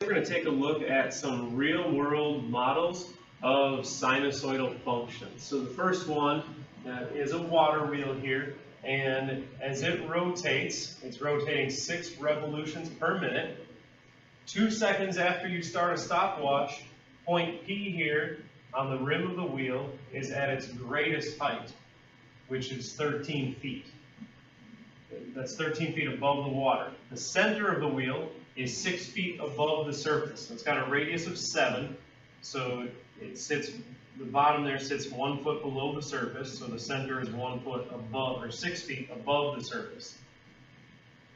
We're going to take a look at some real-world models of sinusoidal functions. So the first one is a water wheel here, and as it rotates, it's rotating 6 revolutions per minute. 2 seconds after you start a stopwatch, point P here on the rim of the wheel is at its greatest height, which is 13 feet. That's 13 feet above the water. The center of the wheel is 6 feet above the surface. So it's got a radius of 7, so it sits, the bottom there sits 1 foot below the surface, so the center is 1 foot above, or 6 feet above the surface.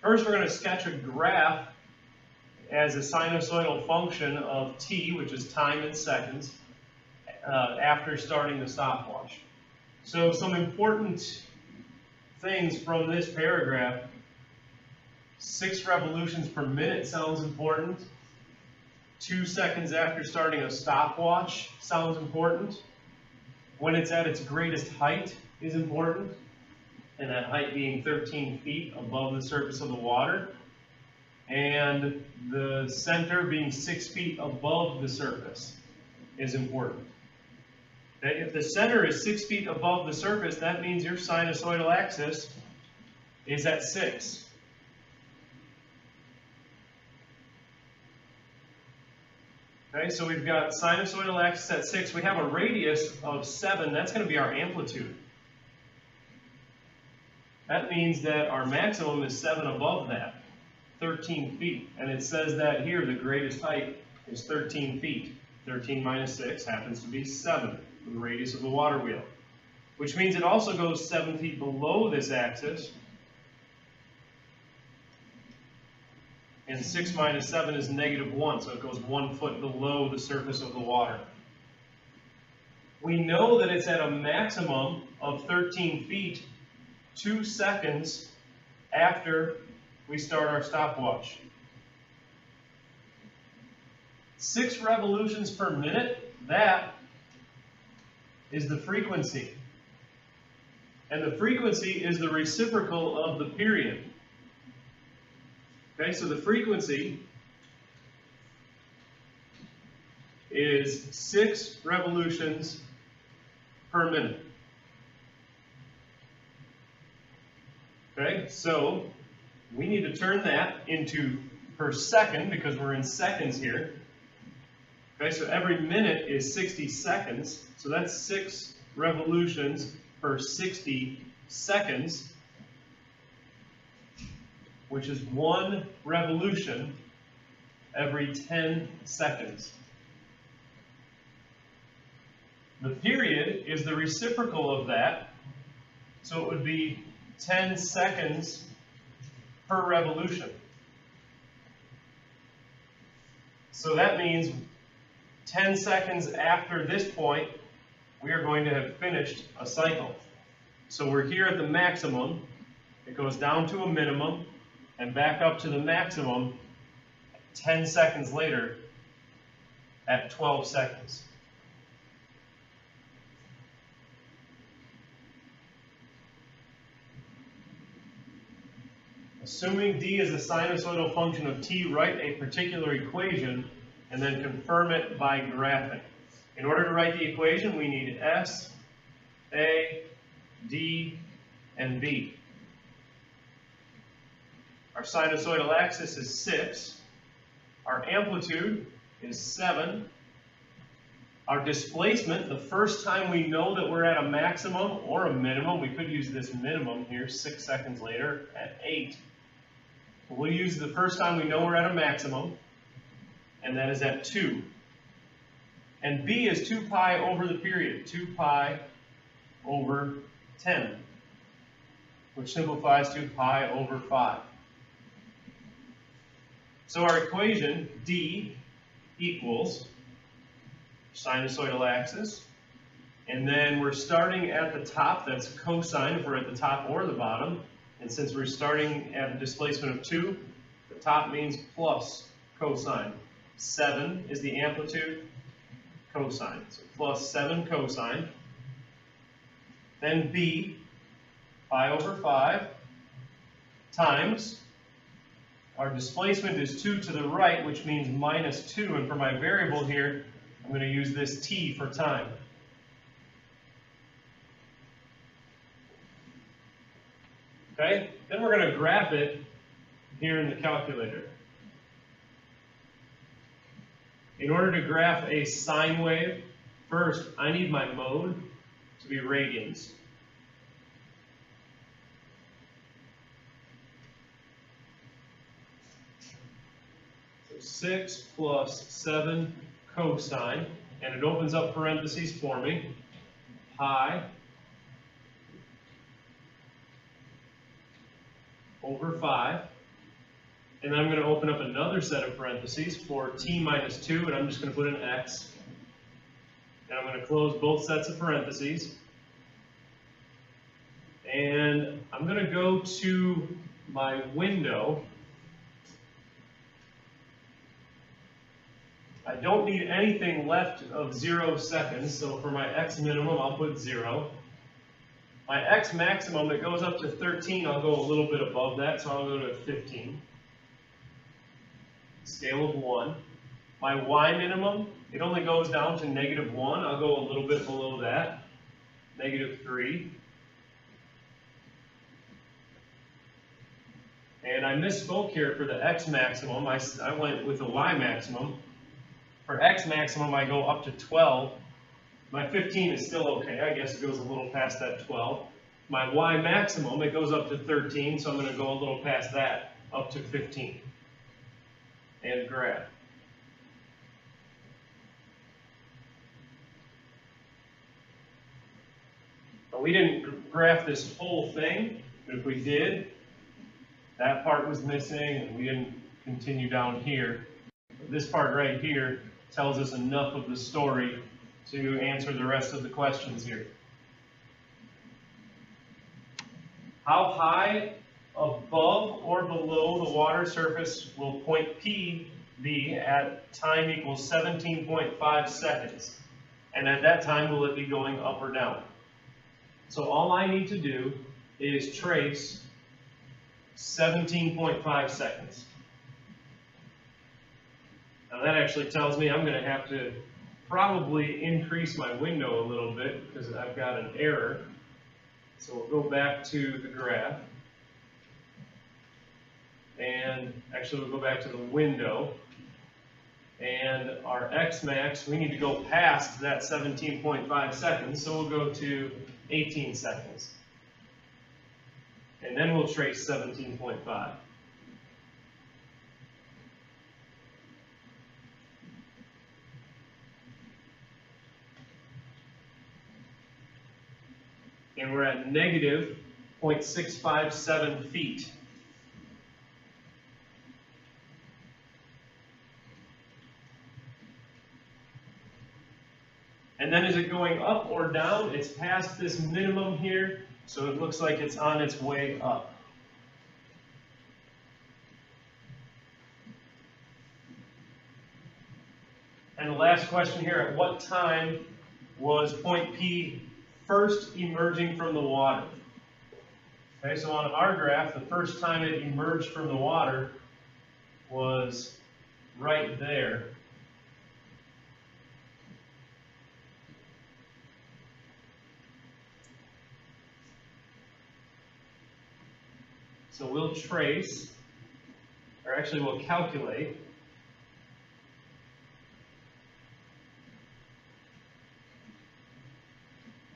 First, we're going to sketch a graph as a sinusoidal function of t, which is time in seconds, after starting the stopwatch. So some important things from this paragraph: 6 revolutions per minute sounds important. 2 seconds after starting a stopwatch sounds important. When it's at its greatest height is important, and that height being 13 feet above the surface of the water, and the center being 6 feet above the surface is important. Okay? If the center is 6 feet above the surface, that means your sinusoidal axis is at 6. Okay, so we've got sinusoidal axis at 6. We have a radius of 7. That's going to be our amplitude. That means that our maximum is 7 above that, 13 feet. And it says that here the greatest height is 13 feet. 13 minus 6 happens to be 7, for the radius of the water wheel. Which means it also goes 7 feet below this axis. And 6 minus 7 is -1, so it goes 1 foot below the surface of the water. We know that it's at a maximum of 13 feet 2 seconds after we start our stopwatch. 6 revolutions per minute, that is the frequency. And the frequency is the reciprocal of the period. Okay, so the frequency is 6 revolutions per minute. Okay, so we need to turn that into per second because we're in seconds here. Okay, so every minute is 60 seconds, so that's 6 revolutions per 60 seconds. Which is 1 revolution every 10 seconds. The period is the reciprocal of that, so it would be 10 seconds per revolution. So that means 10 seconds after this point, we are going to have finished a cycle. So we're here at the maximum, it goes down to a minimum, and back up to the maximum 10 seconds later at 12 seconds. Assuming d is a sinusoidal function of t, write a particular equation and then confirm it by graphing. In order to write the equation, we need s, a, d, and b. Our sinusoidal axis is 6. Our amplitude is 7. Our displacement, the first time we know that we're at a maximum or a minimum, we could use this minimum here 6 seconds later at 8. We'll use the first time we know we're at a maximum, and that is at 2. And b is 2 pi over the period, 2 pi over 10, which simplifies to pi over 5. So our equation, d equals sinusoidal axis, and then we're starting at the top, that's cosine if we're at the top or the bottom, and since we're starting at a displacement of 2, the top means plus cosine. 7 is the amplitude, cosine, so plus 7 cosine. Then b, pi over 5, times our displacement is 2 to the right, which means minus 2, and for my variable here, I'm going to use this t for time. Okay, then we're going to graph it here in the calculator. In order to graph a sine wave, first I need my mode to be radians. So 6 plus 7 cosine, and it opens up parentheses for me, pi over 5. And then I'm going to open up another set of parentheses for t minus 2, and I'm just going to put an x. And I'm going to close both sets of parentheses. And I'm going to go to my window. I don't need anything left of 0 seconds, so for my x minimum, I'll put 0. My x maximum that goes up to 13, I'll go a little bit above that, so I'll go to 15. Scale of 1. My y minimum, it only goes down to -1. I'll go a little bit below that, -3. And I misspoke here for the x maximum. I went with the y maximum. For x maximum, I go up to 12. My 15 is still okay. I guess it goes a little past that 12. My y maximum, it goes up to 13, so I'm going to go a little past that, up to 15. And graph. But we didn't graph this whole thing, but if we did, that part was missing, and we didn't continue down here. This part right here tells us enough of the story to answer the rest of the questions here. How high above or below the water surface will point P be at time equals 17.5 seconds? And at that time, will it be going up or down? So all I need to do is trace 17.5 seconds. Now that actually tells me I'm going to have to probably increase my window a little bit because I've got an error. So we'll go back to the graph. And actually we'll go back to the window. And our x max, we need to go past that 17.5 seconds, so we'll go to 18 seconds. And then we'll trace 17.5. And we're at negative 0.657 feet. And then is it going up or down? It's past this minimum here, so it looks like it's on its way up. And the last question here, at what time was point P first emerging from the water? Okay, so on our graph, the first time it emerged from the water was right there. So we'll trace, or actually we'll calculate.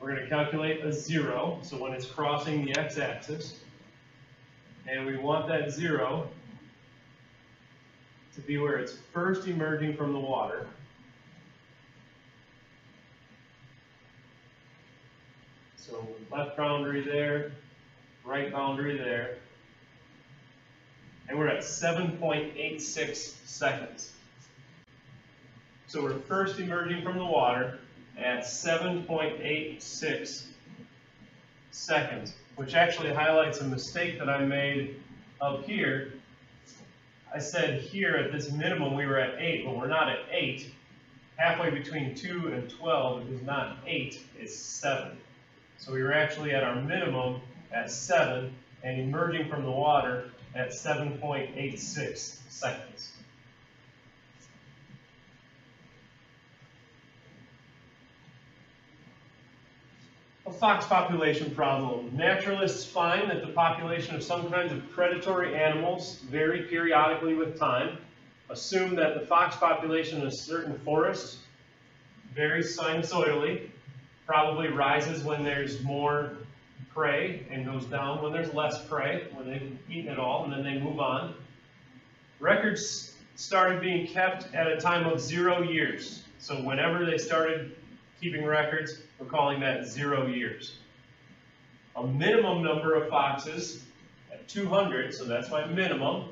We're going to calculate a 0, so when it's crossing the x-axis. And we want that 0 to be where it's first emerging from the water. So left boundary there, right boundary there. And we're at 7.86 seconds. So we're first emerging from the water at 7.86 seconds, which actually highlights a mistake that I made up here. I said here at this minimum we were at 8, but we're not at 8. Halfway between 2 and 12 is not 8, it's 7. So we were actually at our minimum at 7, and emerging from the water at 7.86 seconds. A fox population problem. Naturalists find that the population of some kinds of predatory animals vary periodically with time. Assume that the fox population in a certain forest varies sinusoidally, probably rises when there's more prey and goes down when there's less prey, when they've eaten it all, and then they move on. Records started being kept at a time of 0 years. So whenever they started keeping records, we're calling that 0 years. A minimum number of foxes at 200, so that's my minimum,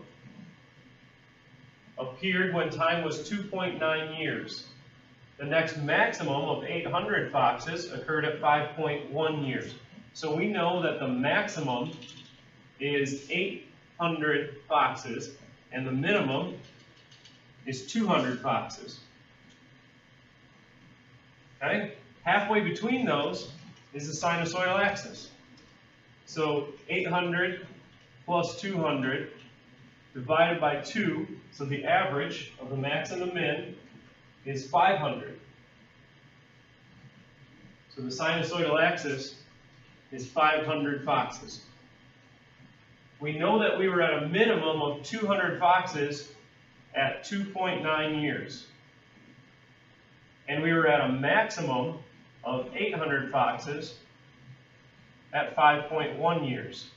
appeared when time was 2.9 years. The next maximum of 800 foxes occurred at 5.1 years. So we know that the maximum is 800 foxes, and the minimum is 200 foxes. Okay? Halfway between those is the sinusoidal axis. So 800 plus 200 divided by 2, so the average of the max and the min is 500. So the sinusoidal axis is 500 foxes. We know that we were at a minimum of 200 foxes at 2.9 years. And we were at a maximum of 800 foxes at 5.1 years.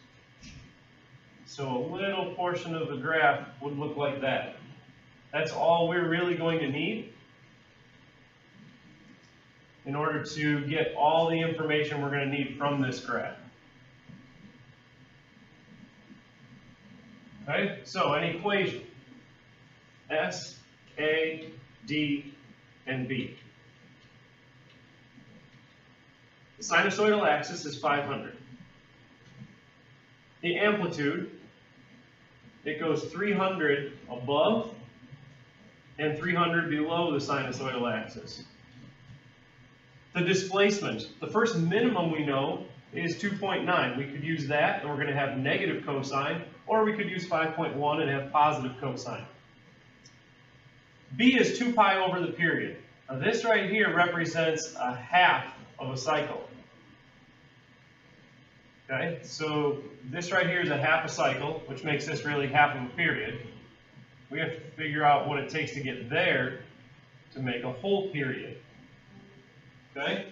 So a little portion of the graph would look like that. That's all we're really going to need in order to get all the information we're going to need from this graph. Okay, so an equation, S, A, D, and B. The sinusoidal axis is 500. The amplitude, it goes 300 above and 300 below the sinusoidal axis. The displacement, the first minimum we know is 2.9. We could use that and we're going to have negative cosine, or we could use 5.1 and have positive cosine. B is 2 pi over the period. Now this right here represents a half of a cycle. Okay, so this right here is a half a cycle, which makes this really half of a period. We have to figure out what it takes to get there to make a whole period. Okay,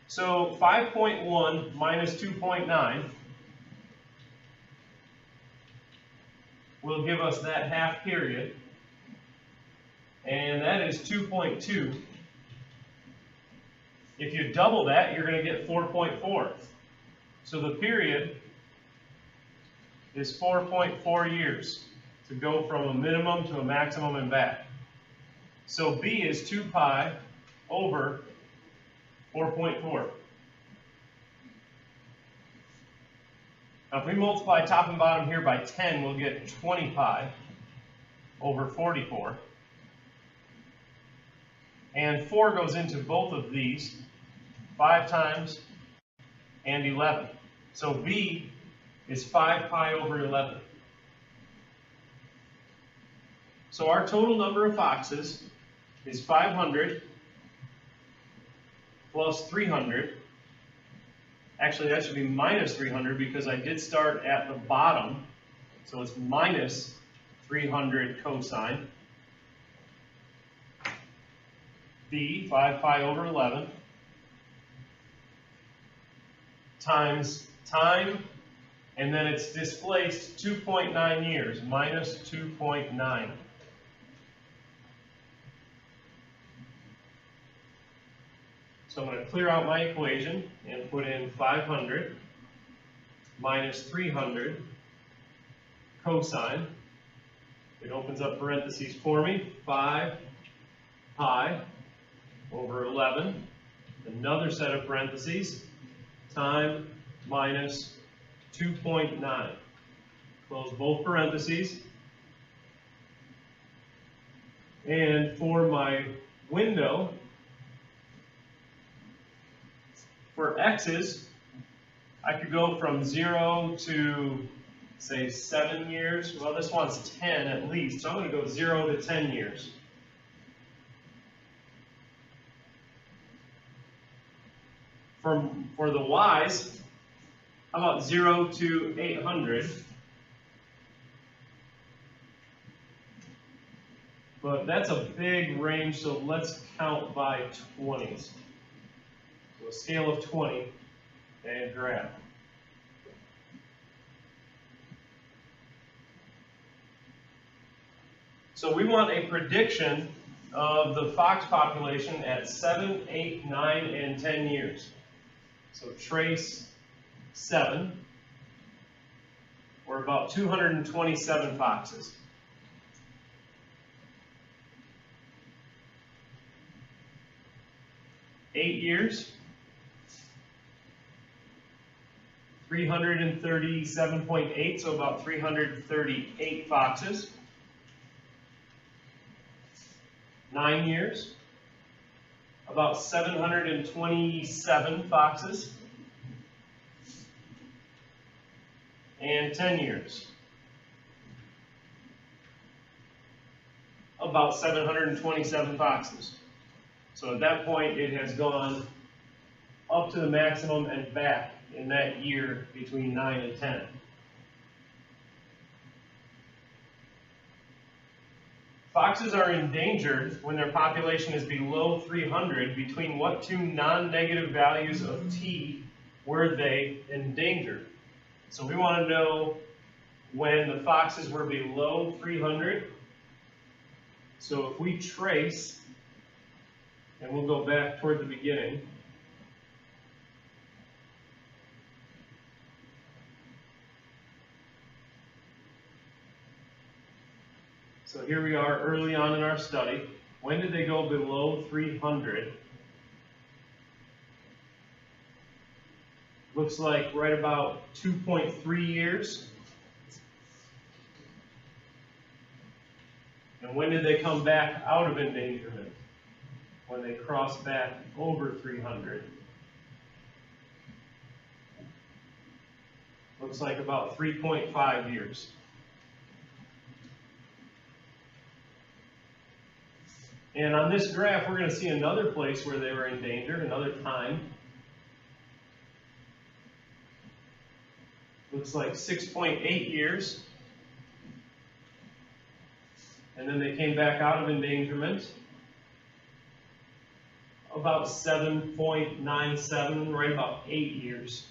so 5.1 minus 2.9 will give us that half period, and that is 2.2. If you double that, you're going to get 4.4. So the period is 4.4 years to go from a minimum to a maximum and back. So B is 2 pi over 4.4. Now if we multiply top and bottom here by 10, we'll get 20 pi over 44. And 4 goes into both of these 5 times and 11. So B is 5 pi over 11. So our total number of foxes is 500 plus 300. Actually, that should be minus 300 because I did start at the bottom. So it's minus 300 cosine. B, 5 pi over 11, times time, and then it's displaced 2.9 years, minus 2.9. So I'm going to clear out my equation and put in 500 minus 300 cosine. It opens up parentheses for me, 5 pi over 11, another set of parentheses, time minus 2.9. Close both parentheses. And for my window, for x's, I could go from 0 to say 7 years. Well, this one's 10 at least, so I'm going to go 0 to 10 years. For the Y's, how about 0 to 800? But that's a big range, so let's count by 20s. So a scale of 20 and graph. So we want a prediction of the fox population at 7, 8, 9, and 10 years. So trace 7, or about 227 foxes. 8 years, 337.8, so about 338 foxes. 9 years, about 727 foxes. And 10 years, about 727 foxes. So at that point, it has gone up to the maximum and back in that year between 9 and 10. Foxes are endangered when their population is below 300. Between what two non-negative values of t were they endangered? So we want to know when the foxes were below 300. So if we trace, and we'll go back toward the beginning. So here we are early on in our study. When did they go below 300? Looks like right about 2.3 years. And when did they come back out of endangerment? When they crossed back over 300. Looks like about 3.5 years. And on this graph, we're going to see another place where they were endangered, another time. Looks like 6.8 years. And then they came back out of endangerment. About 7.97, right about 8 years.